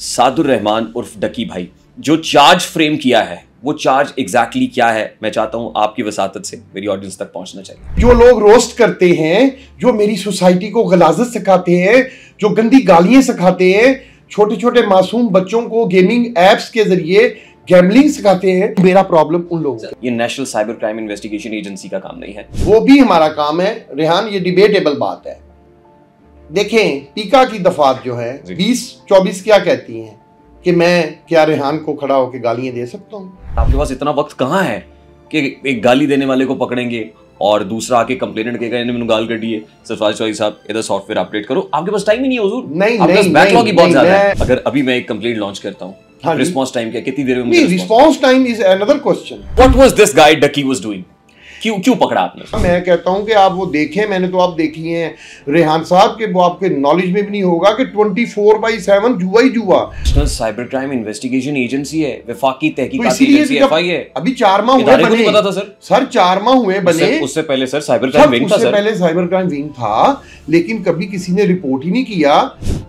सादुर रहमान उर्फ डकी भाई जो चार्ज फ्रेम किया है, वो चार्ज एग्जैक्टली क्या है, मैं चाहता हूं आपकी वसातत से मेरी ऑडियंस तक पहुंचना चाहिए। जो लोग रोस्ट करते हैं, जो मेरी सोसाइटी को गलाजत सिखाते हैं, जो गंदी गालियां सिखाते हैं, छोटे छोटे मासूम बच्चों को गेमिंग एप्स के जरिए गैम्बलिंग सिखाते हैं, मेरा प्रॉब्लम उन लोगों। ये national cyber crime investigation agency का काम नहीं है, वो भी हमारा काम है। रेहान, ये डिबेटेबल बात है। देखें, पीका की दफात जो है 20-24 क्या कहती हैं कि मैं क्या रेहान को खड़ा होकर गालियां दे सकता हूं? आपके पास इतना वक्त कहां है कि एक गाली देने वाले को पकड़ेंगे और दूसरा आके कंप्लेनेंट कहेगा इन्होंने मैंने गाल कटी है, सरफराज चौधरी साहब इधर सॉफ्टवेयर अपडेट करो। आपके पास टाइम ही नहीं है हुजूर। नहीं, बैकलॉग ही बहुत ज्यादा है। अगर अभी मैं एक कंप्लेंट लॉन्च करता हूं, रिस्पांस टाइम क्या, कितनी देर में मुझे response time is another question. What was this guy Ducky was doing? क्यों पकड़ा आपने? मैं कहता हूं कि आप वो देखें, मैंने तो आप देखी हैं रेहान साहब के, वो आपके नॉलेज में भी नहीं होगा कि 24/7 जुआ ही जुआ। National cyber crime investigation agency है, वफाकी तहकीकाती एजेंसी एफआई है। अभी 4 माह हुए बने, पता था सर 4 माह हुए बने। उससे पहले सर साइबर क्राइम विंग था, उससे पहले साइबर क्राइम विंग था, लेकिन कभी किसी ने रिपोर्ट ही नहीं किया।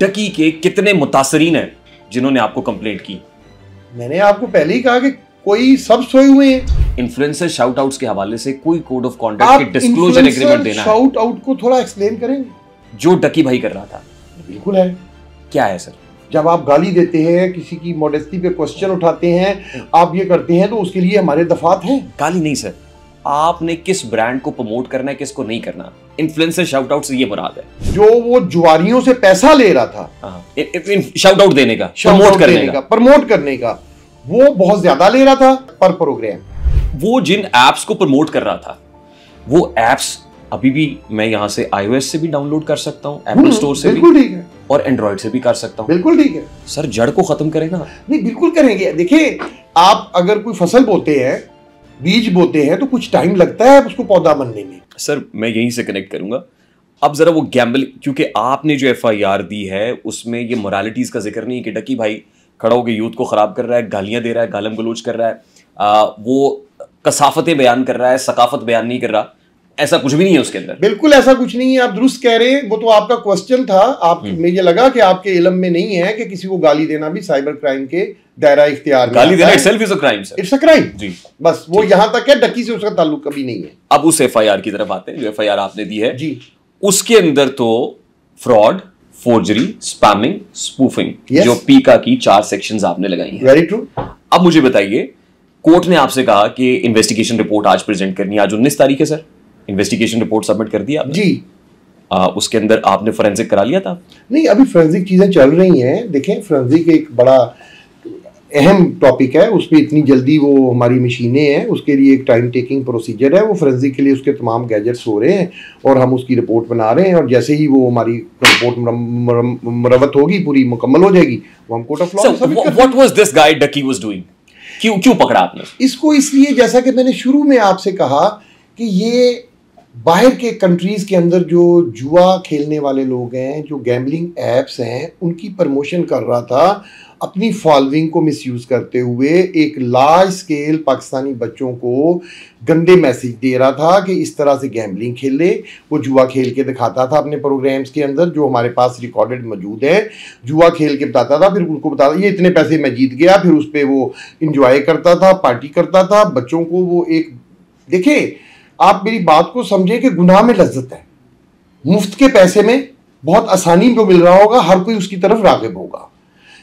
डकी के कितने मुतासरीन हैं जिन्होंने आपको कंप्लेंट की? मैंने आपको पहले ही कहा कि कोई सब सोए हुए हैं। इन्फ्लुएंसर शाउट आउट्स के हवाले से कोई कोड ऑफ कॉन्डक्ट की डिस्क्लोजर एग्रीमेंट देना है। शाउट आउट को थोड़ा एक्सप्लेन करेंगे। जो डकी भाई कर रहा था बिल्कुल है। क्या है सर? जब आप गाली देते हैं, किसी की मॉडेस्टी पे क्वेश्चन उठाते हैं, आप ये करते हैं, तो उसके लिए हमारे दफात हैं। गाली नहीं सर, आपने किस ब्रांड को प्रमोट करना है, किसको नहीं करना। इन्फ्लुएंसर शाउट आउट से ये मुराद है जो वो जुआरियों से पैसा ले रहा था शाउट आउट देने का, प्रमोट करने का, वो बहुत ज्यादा ले रहा था पर प्रोग्राम। वो जिन एप्स को प्रमोट कर रहा था, वो एप्स अभी भी मैं यहां से iOS से भी डाउनलोड कर सकता हूं, एप्पल स्टोर से बिल्कुल ठीक है, और एंड्रॉइड से भी कर सकता हूं। बिल्कुल ठीक है सर, जड़ को खत्म करेगा? नहीं, बिल्कुल करेंगे। देखिए, आप अगर कोई फसल बोते हैं, बीज बोते हैं, तो कुछ टाइम लगता है उसको पौधा बनने में। सर, मैं यहीं से कनेक्ट करूंगा। अब जरा वो गैम्बल, क्योंकि आपने जो FIR दी है उसमें ये मोरालिटीज का जिक्र नहीं है कि डकी भाई खड़ा होकर यूथ को खराब कर रहा है, गालियां दे रहा है, गालम गलोच कर रहा है, वो कसाफतें बयान कर रहा है, सकाफत बयान नहीं कर रहा। ऐसा कुछ भी नहीं है उसके अंदर। बिल्कुल ऐसा कुछ नहीं है, आप दुरुस्त कह रहे हैं। वो तो आपका क्वेश्चन था, आप में ये लगा कि आपके इल्म में नहीं है कि किसी को गाली देना भी साइबर क्राइम के दायरा इख्तियार में। गाली देना itself is a crime sir. It's a crime जी, बस वो यहां तक है। डकी से उसका ताल्लुक कभी नहीं है। अब उस FIR की तरफ आते हैं जो FIR आपने दी है जी। उसके अंदर तो fraud, forgery, spamming, spoofing, yes. जो पीका की 4 सेक्शंस आपने लगाई हैं। Very true. अब मुझे बताइए, कोर्ट ने आपसे कहा कि इन्वेस्टिगेशन रिपोर्ट आज प्रेजेंट करनी है। आज 19 तारीख है सर, इन्वेस्टिगेशन रिपोर्ट सबमिट कर दी आपने? जी। उसके अंदर आपने फोरेंसिक करा लिया था? नहीं, अभी फोरेंसिक चीजें चल रही हैं। देखें, फोरेंसिक एक बड़ा अहम टॉपिक है, उसमें इतनी जल्दी वो हमारी मशीनें हैं, उसके लिए एक टाइम टेकिंग प्रोसीजर है। वो फोरेंसिक के लिए उसके तमाम गैजेट्स हो रहे हैं और हम उसकी रिपोर्ट बना रहे हैं, और जैसे ही वो हमारी रिपोर्ट मुरम्मत होगी, पूरी मुकम्मल हो जाएगी, वो हम कोर्ट ऑफ लॉ में सबमिट कर देंगे। What was this guy Ducky was doing? क्यों पकड़ा आपने इसको? इसलिए, जैसा कि मैंने शुरू में आपसे कहा कि ये बाहर के कंट्रीज के अंदर जो जुआ खेलने वाले लोग हैं, जो गैम्बलिंग एप्स हैं, उनकी प्रमोशन कर रहा था अपनी फॉलोइंग को मिसयूज करते हुए। एक लार्ज स्केल पाकिस्तानी बच्चों को गंदे मैसेज दे रहा था कि इस तरह से गैम्बलिंग खेल ले। वो जुआ खेल के दिखाता था अपने प्रोग्राम्स के अंदर, जो हमारे पास रिकॉर्डेड मौजूद है। जुआ खेल के बताता था, फिर उनको बताता ये इतने पैसे मैं जीत गया, फिर उस पर वो इंजॉय करता था, पार्टी करता था। बच्चों को वो एक, देखिए आप मेरी बात को समझे कि गुनाह में लज्जत है। मुफ्त के पैसे में बहुत आसानी में मिल रहा होगा, हर कोई उसकी तरफ राग़िब होगा।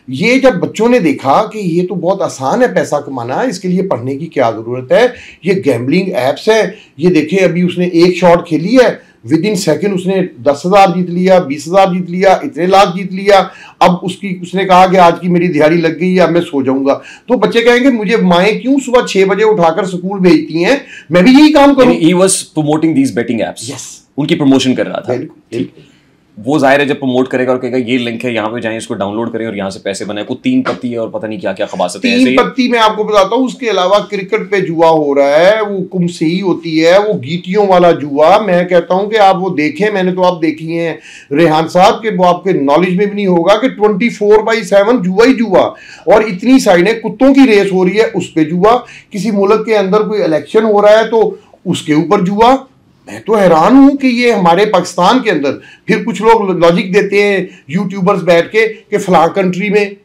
ये जब बच्चों ने देखा कि ये तो बहुत आसान है पैसा कमाना, इसके लिए पढ़ने की क्या ज़रूरत है, ये गैम्बलिंग एप्स है। ये देखें, अभी उसने एक शॉट खेली है, विद इन सेकेंड उसने 10,000 जीत लिया, 20,000 जीत लिया, इतने लाख जीत लिया। अब उसने कहा कि आज की मेरी दिहाड़ी लग गई है, अब मैं सो जाऊंगा। तो बच्चे कहेंगे मुझे माएँ क्यों सुबह 6 बजे उठाकर स्कूल भेजती हैं, मैं भी यही काम करूं। He was promoting these betting apps. Yes. उनकी प्रमोशन कर रहा था। बिल्कुल। वो जाहिर है जब प्रमोट करेगा और कहेगा ये लिंक है, यहाँ पे जाएं, इसको डाउनलोड करें और यहाँ से पैसे बनाए। को 3 पत्ती है और पता नहीं क्या क्या खबासतें हैं। 3 पत्ती मैं आपको बताता हूँ, उसके अलावा क्रिकेट पे जुआ हो रहा है, वो कुमसी होती है, वो गीटियों वाला जुआ। मैं कहता हूँ कि आप वो देखें, मैंने तो आप देखी हैं रेहान साहब के, वो आपके नॉलेज में भी नहीं होगा कि 24/7 जुआ ही जुआ। और इतनी साइडें, कुत्तों की रेस हो रही है उस पर जुआ, किसी मुल्क के अंदर कोई इलेक्शन हो रहा है तो उसके ऊपर जुआ। मैं तो हैरान हूं कि ये हमारे पाकिस्तान के अंदर, फिर कुछ लोग लॉजिक देते हैं यूट्यूबर्स बैठ के कि फलां कंट्री में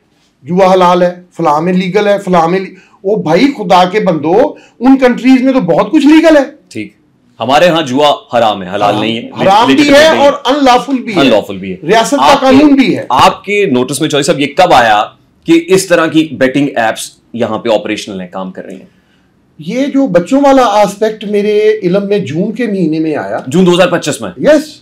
जुआ हलाल है, फलां में लीगल है, फलां में ओ भाई खुदा के बंदो, उन कंट्रीज में तो बहुत कुछ लीगल है। ठीक, हमारे यहाँ जुआ हराम है, हलाल नहीं है, हराम भी है और अनलॉफुल भी है, अनलॉफुल भी है, रियासत का कानून भी है। आपके नोटिस में चॉइस अब ये कब आया कि इस तरह की बेटिंग एप्स यहाँ पे ऑपरेशनल है, काम कर रही हैं? ये जो बच्चों वाला एस्पेक्ट मेरे इल्म में जून के महीने में आया, जून 2025 में। यस,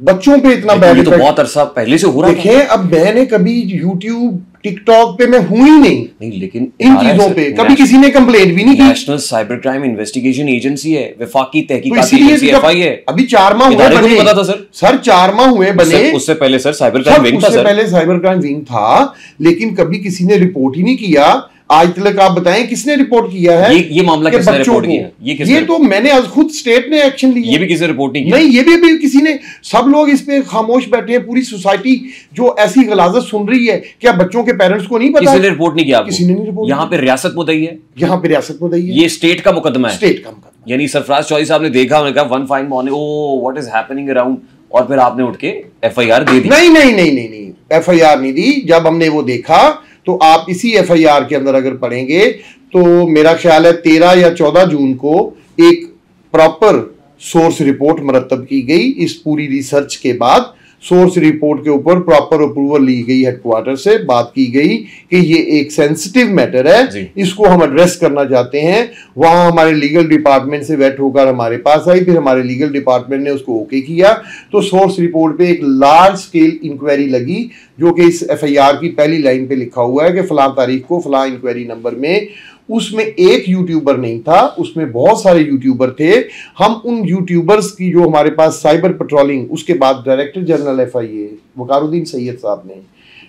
बच्चों पे इतना बैड तो बहुत अरसा पहले से हो रहा था। देखें, अब मैंने कभी यूट्यूब टिकटॉक पे मैं हूं ही नहीं, लेकिन इन चीजों पे कभी किसी ने कंप्लेंट भी नहीं की। National cyber crime investigation agency है, वफाकी तहकीकाती तो एजेंसी एफआई है। अभी 4 माह हुए बने, पता था सर 4 माह हुए बने, उससे पहले सर साइबर क्राइम विंग था, उससे पहले साइबर क्राइम विंग था, लेकिन कभी किसी ने रिपोर्ट ही नहीं किया। आज तक आप बताएं किसने रिपोर्ट किया है? ये मामला किसने रिपोर्ट किया? ये तो मैंने आज खुद स्टेट ने एक्शन लिया। ये भी किसी रिपोर्ट नहीं किया? नहीं, ये भी अभी किसी ने, सब लोग इस पे खामोश बैठे हैं, पूरी सोसाइटी जो ऐसी गलाजत सुन रही है, क्या बच्चों के पेरेंट्स को नहीं पता? किसी ने रिपोर्ट नहीं किया? किसी ने नहीं रिपोर्ट। यहाँ पे रियासत मुद्दई है, यहाँ पे रियासत मुद्दई है, ये स्टेट का मुकदमा है, स्टेट का मुकदमा। यानी सरफराज चौधरी साहब ने देखा, उन्होंने कहा one fine morning, oh what is happening around, और फिर आपने उठ के एफआईआर दे दी? नहीं, एफआईआर नहीं दी। जब हमने वो देखा तो आप इसी एफआईआर के अंदर अगर पढ़ेंगे तो मेरा ख्याल है 13 या 14 जून को एक प्रॉपर सोर्स रिपोर्ट मरतब की गई। इस पूरी रिसर्च के बाद सोर्स रिपोर्ट के ऊपर प्रॉपर अप्रूवल ली गई, हेडक्वार्टर से बात की गई कि ये एक सेंसिटिव मैटर है, इसको हम एड्रेस करना चाहते हैं। वहां हमारे लीगल डिपार्टमेंट से वेट होकर हमारे पास आई, फिर हमारे लीगल डिपार्टमेंट ने उसको ओके किया, तो सोर्स रिपोर्ट पे एक लार्ज स्केल इंक्वायरी लगी, जो कि इस एफआईआर की पहली लाइन पे लिखा हुआ है कि फलां तारीख को फलां इंक्वायरी नंबर में। उसमें एक यूट्यूबर नहीं था, उसमें बहुत सारे यूट्यूबर थे। हम उन यूट्यूबर्स की जो हमारे पास साइबर पेट्रोलिंग, उसके बाद डायरेक्टर जनरल एफआईए वकारुद्दीन सैयद साहब ने,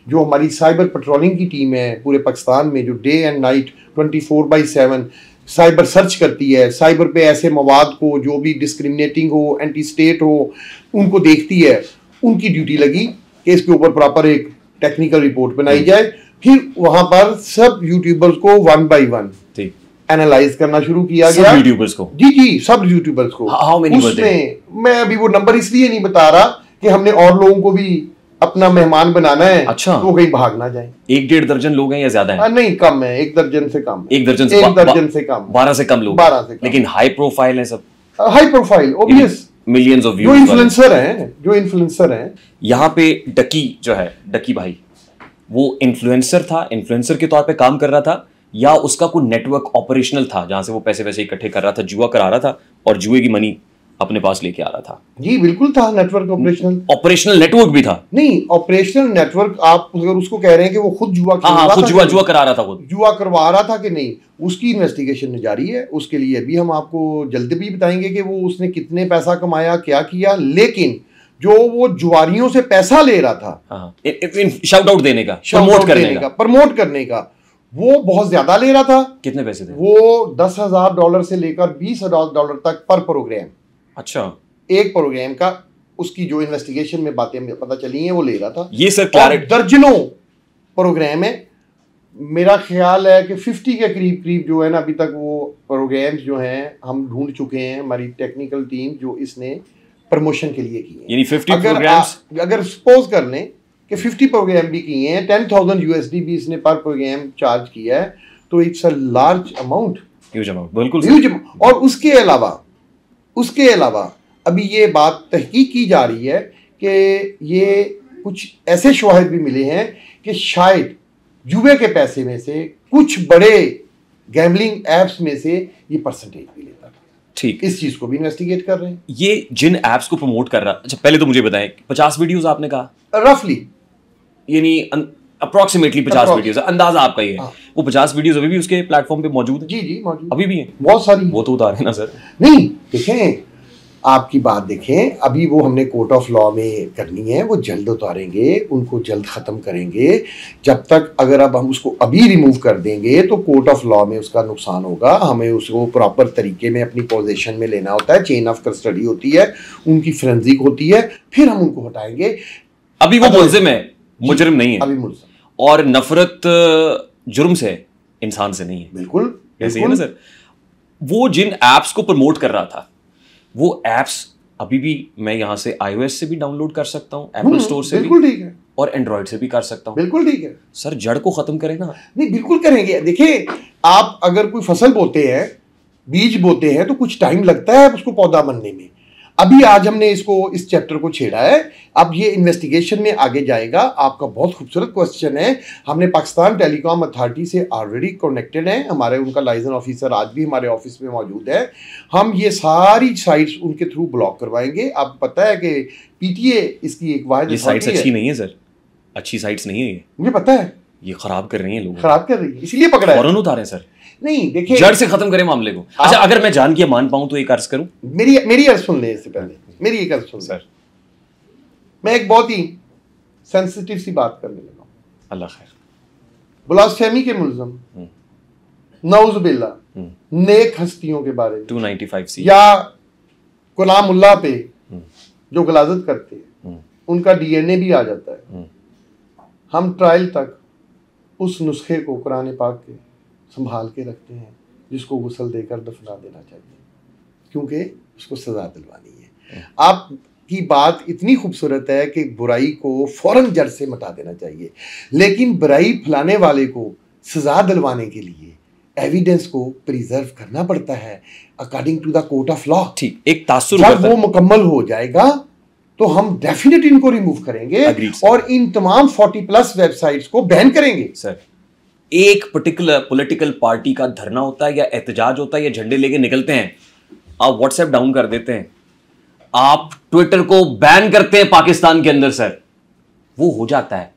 जो हमारी साइबर पेट्रोलिंग की टीम है पूरे पाकिस्तान में, जो day and night 24/7 cyber search करती है, साइबर पे ऐसे मवाद को जो भी डिस्क्रिमिनेटिंग हो, एंटी स्टेट हो, उनको देखती है, उनकी ड्यूटी लगी कि इसके ऊपर प्रॉपर एक टेक्निकल रिपोर्ट बनाई जाए। फिर वहां पर सब यूट्यूबर्स को 1 by 1 एनालाइज करना शुरू किया गया। यूट्यूबर्स को? जी, सब यूट्यूबर्स को। उसमें मैं अभी वो नंबर इसलिए नहीं बता रहा कि हमने और लोगों को भी अपना मेहमान बनाना है। अच्छा, तो कहीं भाग ना जाए। 1-1.5 दर्जन लोग हैं या ज्यादा है? नहीं, कम है, 1 दर्जन से कम। 1 दर्जन से कम, 12 से कम लोग, 12 से कम। लेकिन हाई प्रोफाइल है सब, high profile, obvious, millions of views, जो इन्फ्लुएंसर हैं। यहाँ पे डकी जो है, डकी भाई, वो इन्फ्लुएंसर था, इन्फ्लुएंसर के तौर पे काम कर रहा था, या उसका कोई नेटवर्क ऑपरेशनल था जहां से वो पैसे वैसे इकट्ठे कर रहा था, जुआ करा रहा था और जुए की मनी अपने पास लेके आ रहा था? जी बिल्कुल था, नेटवर्क ऑपरेशनल नेटवर्क भी था। नहीं, ऑपरेशनल नेटवर्क आप अगर उसको कह रहे हैं कि वो खुद जुआ जुआ करा रहा था, खुद जुआ करवा रहा था कि नहीं, उसकी इन्वेस्टिगेशन जारी है। उसके लिए भी हम आपको जल्द भी बताएंगे कि वो उसने कितने पैसा कमाया, क्या किया। लेकिन जो वो जुआरियों से पैसा ले रहा था, शाउट आउट देने का, प्रमोट करने का, वो बहुत ज्यादा ले रहा था। कितने पैसे थे? वो $10,000 से लेकर $20,000 तक पर प्रोग्राम। अच्छा, एक प्रोग्राम का उसकी जो इन्वेस्टिगेशन में बातें पता चली हैं वो ले रहा था। ये सर क्लैरिटी, दर्जनों प्रोग्राम है, मेरा ख्याल है कि 50 के करीब जो है ना, अभी तक वो प्रोग्राम्स जो हैं हम ढूंढ चुके हैं, हमारी टेक्निकल टीम जो इसने प्रमोशन के लिए किए हैं। यानी 50 प्रोग्राम्स, अगर सपोज कर लें कि 50 प्रोग्राम भी किए हैं, 10,000 USD भी इसने पर प्रोग्राम चार्ज किया है, तो it's a large amount, huge amount, बिल्कुल ह्यूज। और उसके अलावा अभी ये बात तहकीक की जा रही है कि ये कुछ ऐसे शवाहिद भी मिले हैं कि शायद जुए के पैसे में से कुछ बड़े गैम्बलिंग एप्स में से ये परसेंटेज भी लेता था। ठीक, इस चीज को भी इन्वेस्टिगेट कर रहे हैं। ये जिन एप्स को प्रमोट कर रहा, अच्छा पहले तो मुझे बताएं, 50 वीडियोस आपने कहा, रफली यानी अप्रोक्सीमेटली 50 वीडियोस, अंदाजा आपका ये है। वो 50 वीडियोस अभी भी उसके प्लेटफॉर्म पे मौजूद है? जी मौजूद, अभी भी है, बहुत सारी। वो तो उतारे ना सर। नहीं, देखें, आपकी बात देखें, अभी वो हमने कोर्ट ऑफ लॉ में करनी है, वो जल्द उतारेंगे, उनको जल्द ख़त्म करेंगे। जब तक अगर अब हम उसको अभी रिमूव कर देंगे तो कोर्ट ऑफ लॉ में उसका नुकसान होगा। हमें उसको प्रॉपर तरीके में अपनी पोजीशन में लेना होता है, चेन ऑफ कस्टडी होती है, उनकी फोरेंसिक होती है, फिर हम उनको हटाएंगे। अभी वो मुल्जिम है, मुजरिम नहीं है। अभी मुल्जिम, और नफरत जुर्म से, इंसान से नहीं है। बिल्कुल ऐसे है ना सर। वो जिन एप्स को प्रमोट कर रहा था, वो एप्स अभी भी मैं यहां से iOS से भी डाउनलोड कर सकता हूं, एप्पल स्टोर से भी, बिल्कुल ठीक है, और एंड्रॉइड से भी कर सकता हूँ। बिल्कुल ठीक है सर, जड़ को खत्म करें ना। नहीं, बिल्कुल करेंगे। देखिए, आप अगर कोई फसल बोते हैं, बीज बोते हैं, तो कुछ टाइम लगता है उसको पौधा बनने में। अभी आज हमने इस चैप्टर को छेड़ा है, अब ये इन्वेस्टिगेशन में आगे जाएगा। आपका बहुत खूबसूरत क्वेश्चन है। हमने पाकिस्तान टेलीकॉम अथॉरिटी से ऑलरेडी कनेक्टेड हैं, हमारे उनका लाइसेंस ऑफिसर आज भी हमारे ऑफिस में मौजूद है। हम ये सारी साइट्स उनके थ्रू ब्लॉक करवाएंगे। आपको पता है कि पीटीए इसकी एक वाहिद साइट्स अच्छी नहीं है सर, अच्छी साइट्स नहीं है ये, मुझे पता है। ये खराब कर रही है लोग, खराब कर रही है, इसलिए पकड़ा है। फौरन उतारें सर। नहीं, देखिए, जड़ से खत्म करें मामले को। अच्छा, अगर मैं जान के मान पाऊं तो एक अर्ज करूं। मेरी अर्ज सुन लें इससे पहले, मेरी एक अर्ज सुन सर। मैं एक बहुत ही सेंसिटिव सी बात करने लगा हूं। अल्लाह खैर। ब्लास्फेमी के मुल्ज़म, नऊज़ुबिल्लाह, नेक हस्तियों के बारे में 295C या गुलामुल्लाह पे जो गलाजत करते हैं, उनका डीएनए भी आ जाता है। हम ट्रायल तक उस नुस्खे को कुरान पाक के संभाल के रखते हैं, जिसको गुस्ल देकर दफना देना चाहिए, क्योंकि उसको सजा दिलवानी है। आपकी बात इतनी खूबसूरत है कि बुराई को फौरन जड़ से मिटा देना चाहिए, लेकिन बुराई फैलाने वाले को सजा दिलवाने के लिए एविडेंस को प्रिजर्व करना पड़ता है according to the court of law. ठीक, एक तासुर जब वो मुकम्मल हो जाएगा तो हम डेफिनेट इनको रिमूव करेंगे और इन तमाम 40+ वेबसाइट्स को बैन करेंगे। सर, एक पर्टिकुलर पॉलिटिकल पार्टी का धरना होता है या एहतजाज होता है या झंडे लेके निकलते हैं, आप व्हाट्सएप डाउन कर देते हैं, आप ट्विटर को बैन करते हैं पाकिस्तान के अंदर, सर वो हो जाता है।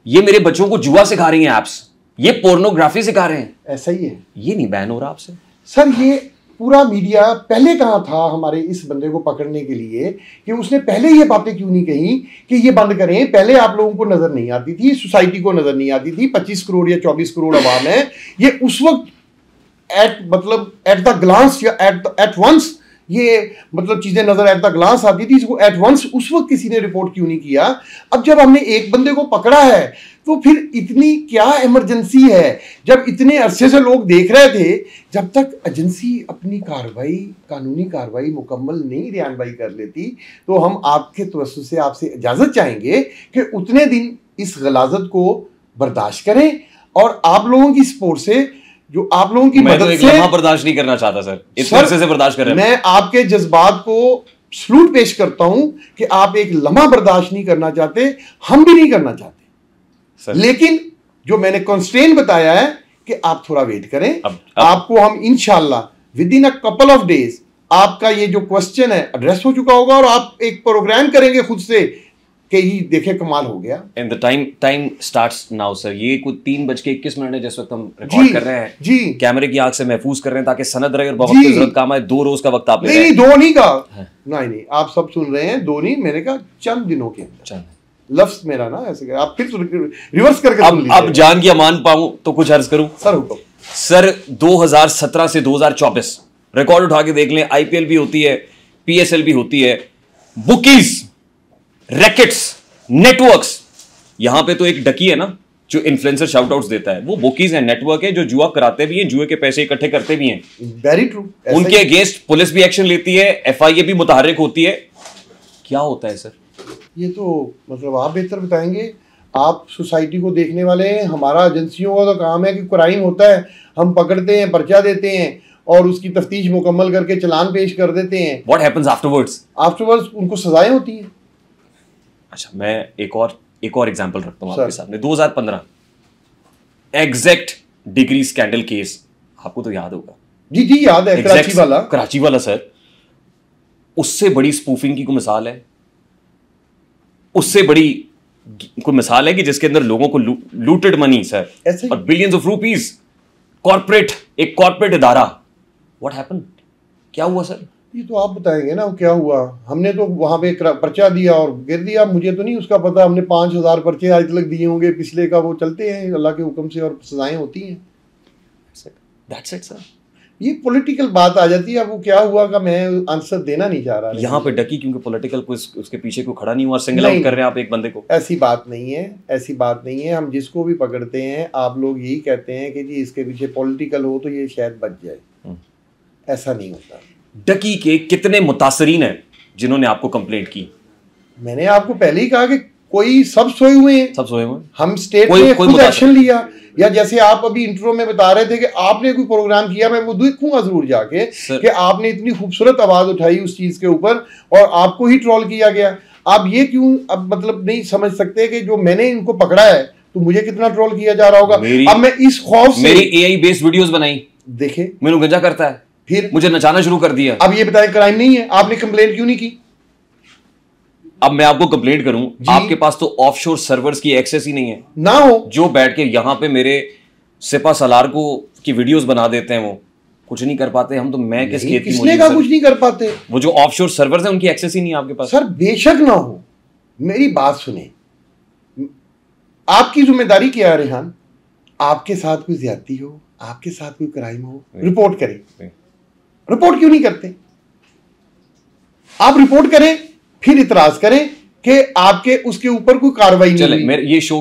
ये मेरे बच्चों को जुआ सिखा रही हैं एप्स, ये पोर्नोग्राफी सिखा रहे हैं, ऐसा ही है। ये नहीं बैन हो रहा आपसे सर। ये पूरा मीडिया पहले कहाँ था हमारे इस बंदे को पकड़ने के लिए कि उसने पहले ये बातें क्यों नहीं कही कि ये बंद करें। पहले आप लोगों को नजर नहीं आती थी, सोसाइटी को नजर नहीं आती थी। 25 करोड़ या 24 करोड़ आवाम है, ये उस वक्त एट द ग्लांस या एट वंस ये चीजें नजर एट द ग्लांस आती थी, इसको एट वंस उस वक्त किसी ने रिपोर्ट क्यों नहीं किया। अब जब हमने एक बंदे को पकड़ा है तो फिर इतनी क्या इमरजेंसी है, जब इतने अरसे से लोग देख रहे थे। जब तक एजेंसी अपनी कार्रवाई, कानूनी कार्रवाई मुकम्मल नहीं रियान भाई कर लेती, तो हम आपके तवज्जो से आपसे इजाजत चाहेंगे कि उतने दिन इस गलाजत को बर्दाश्त करें और आप लोगों की सपोर्ट से, जो आप लोगों की मदद से, मैं बर्दाश्त नहीं करना चाहता सर, इस अरसे से बर्दाश्त कर रहे हैं। मैं आपके जज्बात को सलूट पेश करता हूं कि आप एक लम्हा बर्दाश्त नहीं करना चाहते, हम भी नहीं करना चाहते सर। लेकिन जो मैंने कॉन्स्ट्रेंट बताया है कि आप थोड़ा वेट करें। अब आपको हम इंशाल्लाह with in a couple of days आपका ये जो क्वेश्चन है एड्रेस हो चुका होगा और आप एक प्रोग्राम करेंगे खुद से कि ही देखे कमाल हो गया। And the time starts now sir. ये कुछ 3:21 है जिस वक्त हम रिकॉर्ड कर रहे हैं जी। कैमरे की आंख से महफूज कर रहे हैं ताकि सनद रहे और बहुत जरूरत काम आए। 2 रोज का वक्त आप ले रहे हैं। नहीं, 2 नहीं कहा, नहीं आप सब सुन रहे हैं, 2 नहीं, मैंने कहा चंद दिनों के अंदर। लफ्ज मेरा ना ऐसे, आप फिर रिवर्स करके सुन लीजिए। अब जान किया मान पाऊं तो कुछ अर्ज करूं सर। हुक्म सर। 2017 से 2024 रिकॉर्ड उठा के देख लें, आईपीएल भी होती है, पीएसएल भी होती है, बुकीज, रैकेट्स, नेटवर्क्स। यहां पे तो एक डकी है ना जो इन्फ्लुएंसर शाउट आउट्स देता है, वो बुकीज है, नेटवर्क है जो जुआ कराते भी हैं, जुए के पैसे इकट्ठे करते भी हैं। Very true. उनके अगेंस्ट पुलिस भी एक्शन लेती है, एफआईए भी मुतहर्रिक होती है। क्या होता है सर? ये तो आप बेहतर बताएंगे, आप सोसाइटी को देखने वाले हैं। हमारा एजेंसियों का तो काम है कि क्राइम होता है, हम पकड़ते हैं, पर्चा देते हैं और उसकी तफ्तीश मुकम्मल करके चालान पेश कर देते हैं। What happens afterwards? आफ्टरवर्ड्स उनको सजाएं होती हैं। अच्छा, मैं एक और एग्जांपल रखता हूं आपके सामने। 2015 एग्जैक्ट डिग्री स्कैंडल केस, आपको तो याद होगा। जी याद है, कराची वाला सर। उससे बड़ी स्पूफिंग की कोई मिसाल है? उससे बड़ी कोई मिसाल है कि जिसके अंदर लोगों को लूटेड मनी सर, और बिलियंस ऑफ रुपीस, एक कॉर्पोरेट इदारा। What happened? क्या हुआ सर? ये तो आप बताएंगे ना क्या हुआ। हमने तो वहां पे पर्चा दिया और गिर दिया, मुझे तो नहीं उसका पता। हमने 5000 पर्चे आज तक दिए होंगे पिछले का, वो चलते हैं अल्लाह के हुक्म से और सजाएं होती हैं। That's it, sir. ये पॉलिटिकल बात आ जाती है। अब वो क्या हुआ का मैं आंसर देना नहीं चाह रहा। यहाँ पे डकी क्योंकि पॉलिटिकल को उसके पीछे कोई खड़ा नहीं हुआ, सिंगल आउट कर रहे हैं आप एक बंदे को। ऐसी बात नहीं है, ऐसी बात नहीं है। हम जिसको भी पकड़ते हैं आप लोग यही कहते हैं कि जी इसके पीछे पॉलिटिकल हो तो ये शायद बच जाए। ऐसा नहीं होता। डकी के कितने मुतासरीन हैं जिन्होंने आपको कंप्लेंट की? मैंने आपको पहले ही कहा कि कोई सब सोए हुए हैं, सब सोए हुए। हम स्टेट ने खुद एक्शन लिया। या जैसे आप अभी इंट्रो में बता रहे थे कि आपने कोई प्रोग्राम किया, मैं वो देखूंगा जरूर जाके कि आपने इतनी खूबसूरत आवाज उठाई उस चीज के ऊपर और आपको ही ट्रोल किया गया। आप ये क्यों अब मतलब नहीं समझ सकते कि जो मैंने इनको पकड़ा है तो मुझे कितना ट्रोल किया जा रहा होगा। अब मैं इस खौफ से मेरी एआई बेस्ड वीडियोस बनाई, देखे मैंने गंजा करता है, फिर मुझे नचाना शुरू कर दिया। अब ये बताएं क्राइम नहीं है, आपने कंप्लेंट क्यों नहीं की? अब मैं आपको कंप्लेंट करूं, आपके पास तो ऑफशोर सर्वर्स की एक्सेस ही नहीं है ना हो, जो बैठ के यहां पे मेरे सिपा सलार को की वीडियोस बना देते हैं, वो कुछ नहीं कर पाते। हम तो मैं किस खेत की किसने का कुछ नहीं कर पाते? वो जो ऑफशोर सर्वर्स हैं उनकी एक्सेस ही नहीं है आपके पास। सर बेशक ना हो, मेरी बात सुने, आपकी जिम्मेदारी क्या है रेहान? आपके साथ कोई ज्यादती हो, आपके साथ कोई क्राइम हो, रिपोर्ट करें। रिपोर्ट क्यों नहीं करते? आप रिपोर्ट करें, फिर इतराज करें कि आपके उसके ऊपर कोई कार्रवाई नहीं हुई। ये शो